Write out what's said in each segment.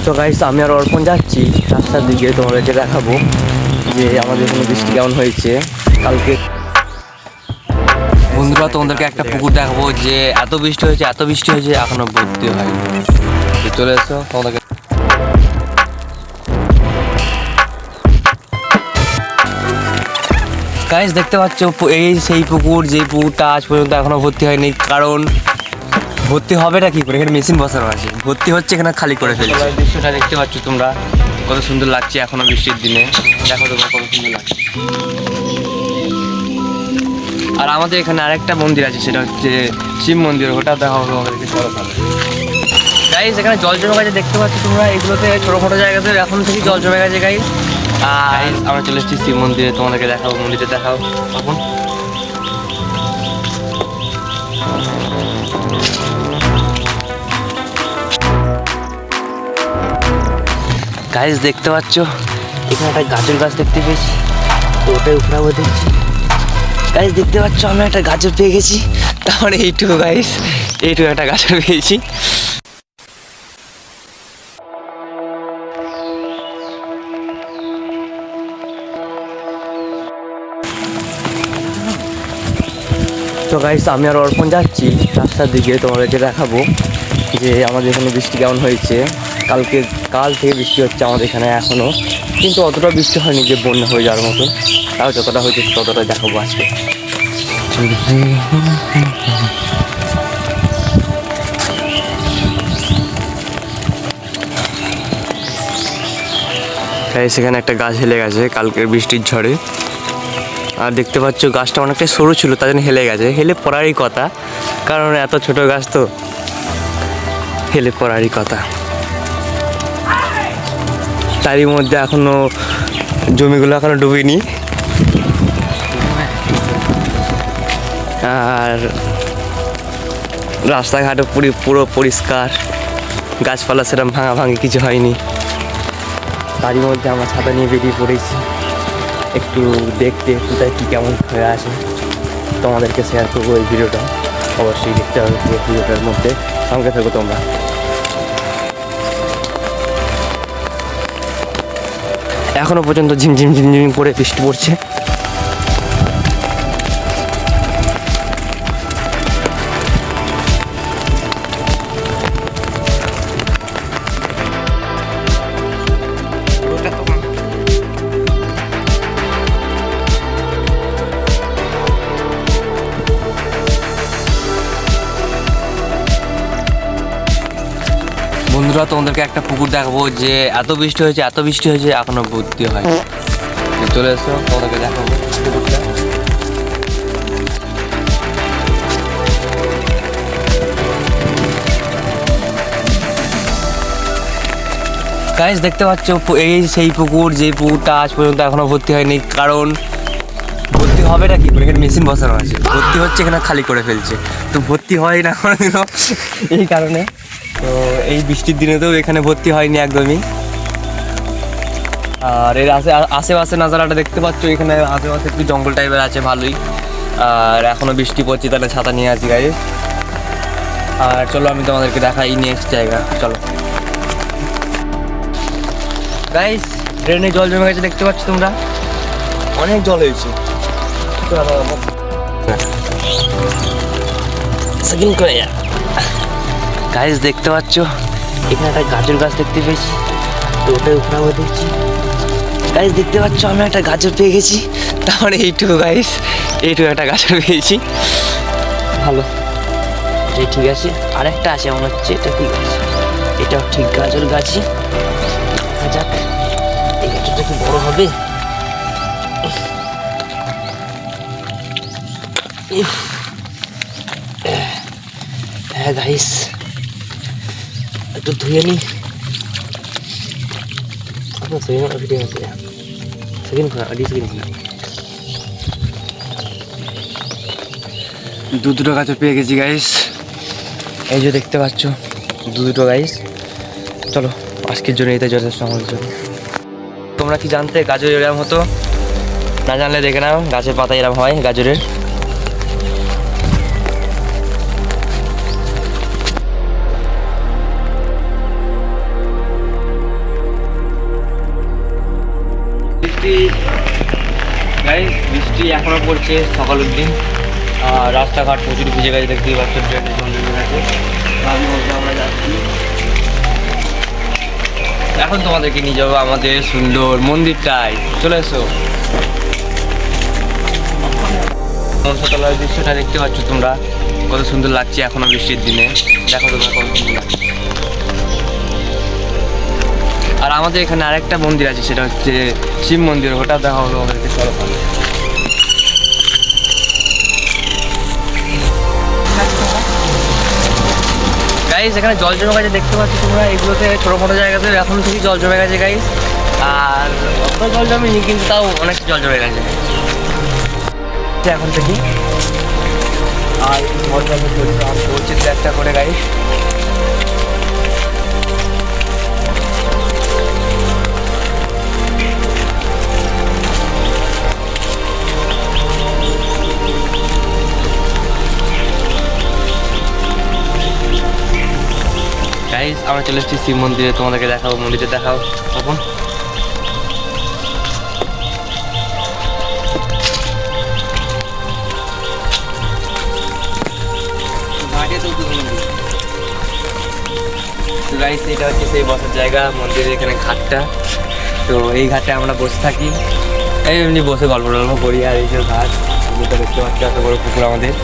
তো গাইস আমি আর অর্পণ যাচ্ছি রাস্তার দিকে, তোমাদেরকে দেখাবো যে আমাদের এখানে বৃষ্টি কেমন হয়েছে কালকে। বন্ধুরা তোমাদেরকে একটা পুকুর দেখাবো যে এত বৃষ্টি হয়েছে এখনো ভর্তি হয়নি। চলে এসো তোমাদেরকে। গাইস দেখতে পাচ্ছ এই সেই পুকুর, যে পুকুরটা আজ পর্যন্ত এখনো ভর্তি হয়নি। কারণ ভর্তি হবে না কি করে, এখানে মেশিন বসানো আছে, ভর্তি হচ্ছে এখানে খালি করে ফেলছে। দৃশ্যটা দেখতে পাচ্ছ তোমরা, কত সুন্দর লাগছে এখনো বৃষ্টির দিনে। দেখো তোমরা কত সুন্দর লাগছে। আর আমাদের এখানে আরেকটা মন্দির আছে, সেটা হচ্ছে শিব মন্দির, ওটা দেখাবো তোমাদেরকে। চলো তাহলে গাইস, এখানে জল জমে গেছে দেখতে পাচ্ছ তোমরা, এগুলোতে ছোটো মোটো জায়গাতে এখন থেকে জল জমে গেছে গাইস। আর আমরা চলে এসেছি শিব মন্দিরে, তোমাদেরকে দেখাবো, মন্দিরে দেখাও তখন। গাইস দেখতে পাচ্ছ এখানে একটা গাজর গাছ দেখতে পেয়েছি, তো ওটাই উপরাবো দেখছি। গাইস দেখতে পাচ্ছ আমি একটা গাজর পেয়ে গেছি, তারপরে এইটুকু গাইস, এইটুকু একটা গাজর পেয়েছি। তো গাইস আমি আর অর্পণ যাচ্ছি রাস্তার দিকে, তোমাদেরকে দেখাবো যে আমাদের এখানে বৃষ্টি কেমন হয়েছে। কাল থেকে বৃষ্টি হচ্ছে আমাদের এখানে এখনও, কিন্তু অতটা বৃষ্টি হয়নি যে বন্যা হয়ে যাওয়ার মতন। তাও যতটা হয়েছে ততটা দেখাবো আজকে। সেখানে একটা গাছ হেলে গেছে কালকের বৃষ্টির ঝড়ে। আর দেখতে পাচ্ছ গাছটা অনেকটাই সরু ছিল, তার জন্য হেলে গেছে। হেলে পড়ারই কথা, কারণ এত ছোট গাছ তো হেলে পড়ারই কথা। তারই মধ্যে এখনো জমিগুলো এখনো ডুবিনি। আর রাস্তাঘাটও পুরো পরিষ্কার, গাছপালা সেরকম ভাঙাভাঙি কিছু হয়নি। তারই মধ্যে আমরা ছাতা নিয়ে বেরিয়ে পড়েছি একটু দেখতে কোথায় কী কেমন হয়ে আছে। তোমাদেরকে শেয়ার করবো এই ভিডিওটা, অবশ্যই দেখতে হবে পুরো ভিডিওটার মধ্যে, সঙ্গে থাকো তোমরা। এখনো পর্যন্ত ঝিমঝিম ঝিমঝিম করে বৃষ্টি পড়ছে। বন্ধুরা তোমাদেরকে একটা পুকুর দেখাবো যে এত বৃষ্টি হয়েছে এখনো ভর্তি হয়। চলে এসো তোমাদেরকে দেখাবো পুকুরটা। গাইস দেখতে পাচ্ছ এই সেই পুকুর, যে পুকুরটা আজ পর্যন্ত এখনো ভর্তি হয়নি। কারণ ভর্তি হবে না কি করে, এখানে মেশিন বসানো আছে, ভর্তি হচ্ছে এখানে খালি করে ফেলছে। তো ভর্তি হয় না এই কারণে। তো এই বৃষ্টির দিনে তো এখানে ভর্তি হয়নি একদমই। আর এর আশেপাশে নাজারাটা দেখতে পাচ্ছ, এখানে আশেপাশে একটু জঙ্গল টাইপের আছে ভালোই। আর এখনও বৃষ্টি পড়ছে, তাহলে ছাতা নিয়ে আসি গাইস। আর চলো আমি তোমাদেরকে দেখাই নেক্সট জায়গা। চলো গাইস, ট্রেনে জল জমে গেছে দেখতে পাচ্ছ তোমরা, অনেক জল হয়েছে। গাইস দেখতে পাচ্ছ এখানে একটা গাজর গাছ দেখতে পেয়েছি, তো ওটাই উপরাবো দেখছি। গাইস দেখতে পাচ্ছ আমি একটা গাজর পেয়ে গেছি, তারপরে এইটুকু গাইস, এইটুকু একটা গাজর পেয়েছি। ভালো, এই ঠিক আছে। আরেকটা আছে মনে হচ্ছে, এটা ঠিক আছে, এটাও ঠিক গাজর গাছই। যাক, এই গাজরটা কি বড় হবে। হ্যাঁ গাইস, একটু ধুয়ে নি। দুটো গাজর পেয়ে গেছি গাইস, এই যে দেখতে পাচ্ছ দুটো গাইস। চলো আজকের জন্য এটাই যথেষ্ট আমাদের জন্য। তোমরা কি জানতে গাজর এরকম হতো? না জানলে দেখে নাও, গাছের পাতা এরকম হয় গাজরের। এখনও পড়ছে সকালের দিন, আর রাস্তাঘাট প্রচুর ভিজে গেছে, দেখতেই পাচ্ছ ট্রেনের জল জমে গেছে। আমি বলতে আমরা যাচ্ছি এখন, তোমাদেরকে নিয়ে যাবো আমাদের সুন্দর মন্দিরটায়। চলে এসো। মনসাতলার দৃশ্যটা দেখতে পাচ্ছ তোমরা, কত সুন্দর লাগছে এখনো বৃষ্টির দিনে। দেখো তোমরা কত সুন্দর লাগছে। আর আমাদের এখানে আরেকটা মন্দির আছে, সেটা হচ্ছে শিব মন্দির, ওটা দেখা হলো আমাদেরকে। চলো গাইস, এখানে জল জমে গেছে দেখতে পাচ্ছ তোমরা, এগুলোতে ছোটো মোটো জায়গাতে এখন থেকেই জল জমে গেছে গাইস। আর অত জল জমেনি, কিন্তু তাও অনেক জল জমে গেছে এখন থেকে। আর ঝড়টা পড়ছে একটা করে গাইস। গাইস, আমরা চলে এসেছি শিব মন্দিরে, তোমাদেরকে দেখাবো। মন্দিরে দেখাও তখন। তো গাইস, এটা হচ্ছে সেই বসার জায়গা মন্দিরের, এখানে ঘাটটা। তো এই ঘাটে আমরা বসে থাকি, এই এমনি বসে গল্প টল্প করি। আর এই যে ঘাট, যেটা দেখতে পাচ্ছি এত বড় পুকুর আমাদের।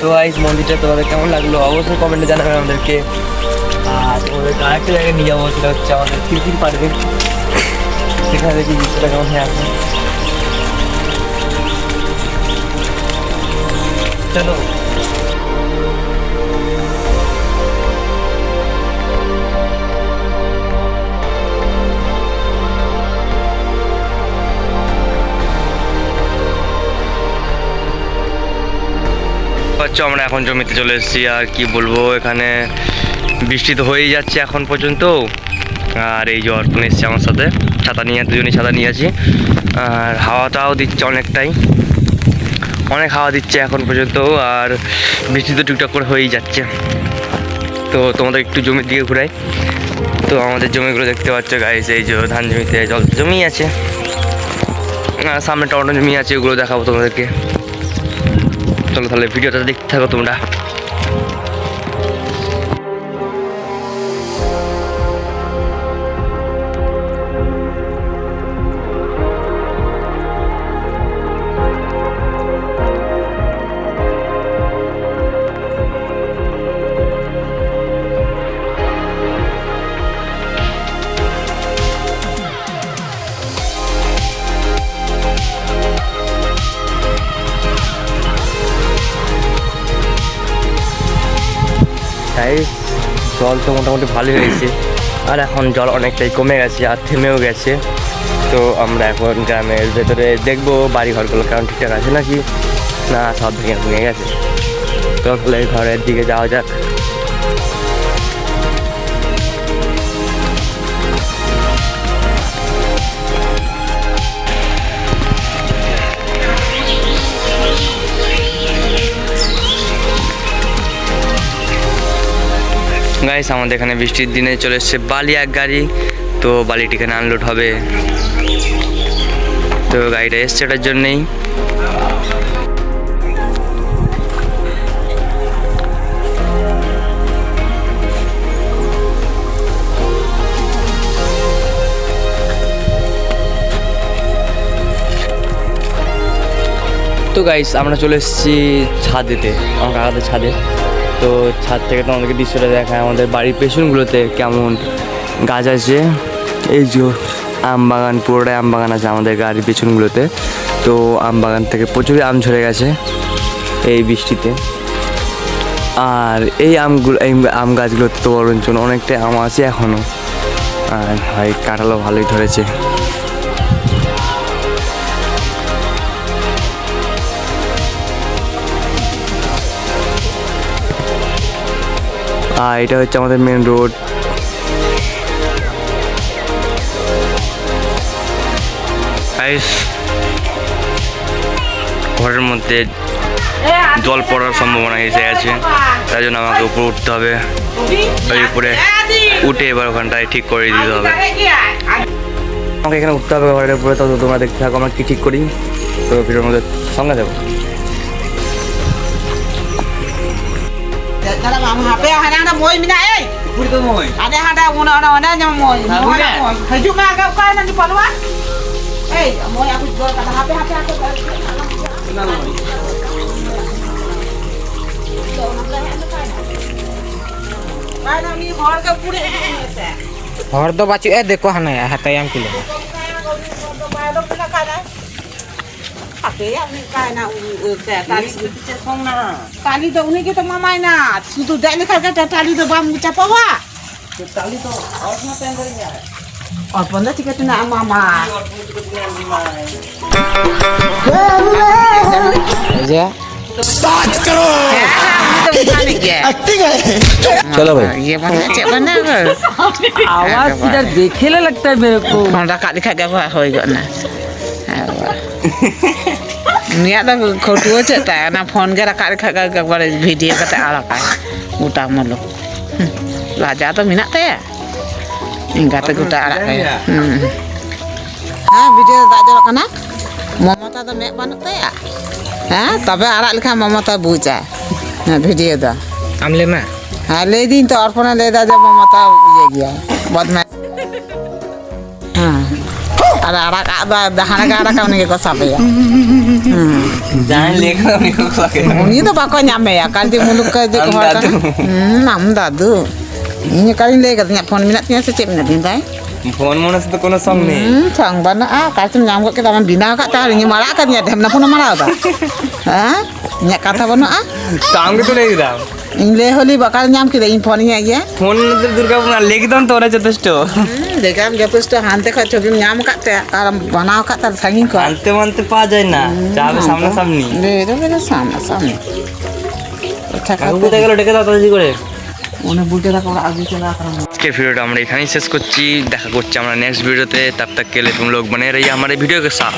তো গাইস, মন্দিরটা তোমাদের কেমন লাগলো অবশ্যই কমেন্টে জানাবেন আমাদেরকে। আর তোমাদেরকে আরেকটা জায়গায় নিয়ে যাবো, সেটা হচ্ছে আমাদের কিরকির পার্কে। সেখানে দেখি দৃশ্যটা কেমন হয়ে আছে। চলো। আমরা এখন জমিতে চলে এসেছি। আর কি বলবো, এখানে বৃষ্টি তো হয়েই যাচ্ছে এখন পর্যন্ত। আর এই যে অর্পণ এসছে আমার সাথে, ছাতা নিয়ে, দুজনেই ছাতা নিয়ে আছি। আর হাওয়াটাও দিচ্ছে অনেকটাই, অনেক হাওয়া দিচ্ছে এখন পর্যন্ত। আর বৃষ্টি তো টুকটাক করে হয়েই যাচ্ছে। তো তোমাদের একটু জমির দিকে ঘুরাই। তো আমাদের জমিগুলো দেখতে পাচ্ছ গাইস, এই যে ধান জমিতে জল জমি আছে, সামনে টমেটো জমি আছে, ওগুলো দেখাবো তোমাদেরকে। চলো তাহলে ভিডিওটা দেখতে থাকো তোমরা। গাইস, জল তো মোটামুটি ভালোই হয়েছে। আর এখন জল অনেকটাই কমে গেছে, আর থেমেও গেছে। তো আমরা এখন গ্রামের ভেতরে দেখবো বাড়ি ঘরগুলো কেমন ঠিকঠাক আছে নাকি না সব ভেঙে ভেঙে গেছে। তো তাহলে ঘরের দিকে যাওয়া যাক। গাইস, আমাদের এখানে বৃষ্টির দিনে চলে এসছে বালি এক গাড়ি। তো বালিটি এখানে আনলোড হবে। তো গাড়িটা এসছে ওটার জন্যেই। তো গাইস, আমরা চলে এসেছি ছাদেতে, আমার কাকাদের ছাদে। তো ছাদ থেকে তোমাদেরকে দৃশ্যটা দেখায়। আমাদের বাড়ির পেছনগুলোতে কেমন গাছ আছে, এই যে আম বাগান, পুরোটাই আম বাগান আছে আমাদের গাড়ির পেছনগুলোতে। তো আম বাগান থেকে প্রচুর আম ঝরে গেছে এই বৃষ্টিতে। আর এই আম গাছগুলোতে তো বরঞ্চ অনেকটাই আম আছে এখনও। আর ভাই, কাঁঠালও ভালোই ধরেছে। আর এটা হচ্ছে আমাদের মেন রোড। ঘরের মধ্যে জল পড়ার সম্ভাবনা এসে গেছে, তাই জন্য আমাকে উপরে উঠতে হবে। ওই উপরে উঠে এবার ওখানটায় ঠিক করে দিতে হবে। আমাকে এখানে উঠতে হবে ঘরের উপরে, তো তোমরা দেখতে থাকো আমরা কি ঠিক করি। তো ভিডিওর মধ্যে সঙ্গে যাবো। हर दो बाचू ए देखो हने हतायाम किलो টালি তো উনি কি তো মামাই না শুধু দেয় লেখা কাটা টালি তো বাম চাপা হওয়া টালি তো অর্পণ ঠিক আছে না মামা जे चलो भाई। ये बना आवाज किधर देखेले लगता है मेरे को फोनটা কাটি খাগে हो गयो ना निया तो खोटुओ चेता ना फोन के काटी खागे एकबार वीडियो कते आड़का गोटा मलो लाजा तो मिना ते इंगा ते गोटा आड़का हां वीडियो दाजो कना ममता तो मे बनते हां तबे आड़ा लेखा ममता बुझा वीडियो दा आमले में हाँ ले दिन तो अर्पण ले दा जब ममता ये गया बदमा हाँ अरे आड़ा का दहाना का आड़ा का उन्हें को साबे या जान लेकर उन्हीं को लगे उन्हीं तो बाको न्यामे या काल दी मुलुक का दी को हर नाम दादू ini kali le katanya phone minat nya secep minat din tai phone मोन से तो कोनो संग नहीं sang bana ah kasum nyam ko kita man bina ka ta ni mara ka nya dem na phone mara ta ha nya kata bana ah काम के तो ले दिलाम in le holi bakal nyam kita in phone nya ya phone में दुर्गा पूजा लेके तो तोरा যথেষ্ট देखam যথেষ্ট হানতে খা ছবি নাম কাটতে আর বানাও কাটতে সাঙ্গিন কর আনতে মানতে পাওয়া যায় না, যাবে সামনে সামনি। রে সামনে সামনে আচ্ছা কাকু কোথায় গেল, ডেকে দাও তাড়াতাড়ি করে। ওনে বুঝতে রাখো আগে চলে আসলাম আজকে ভিডিওটা আমরা এখানেই শেষ করছি, দেখা করছি আমরা নেক্সট वीडियो तब तक के लिए तुम लोग बने रहिए हमारे वीडियो के साथ।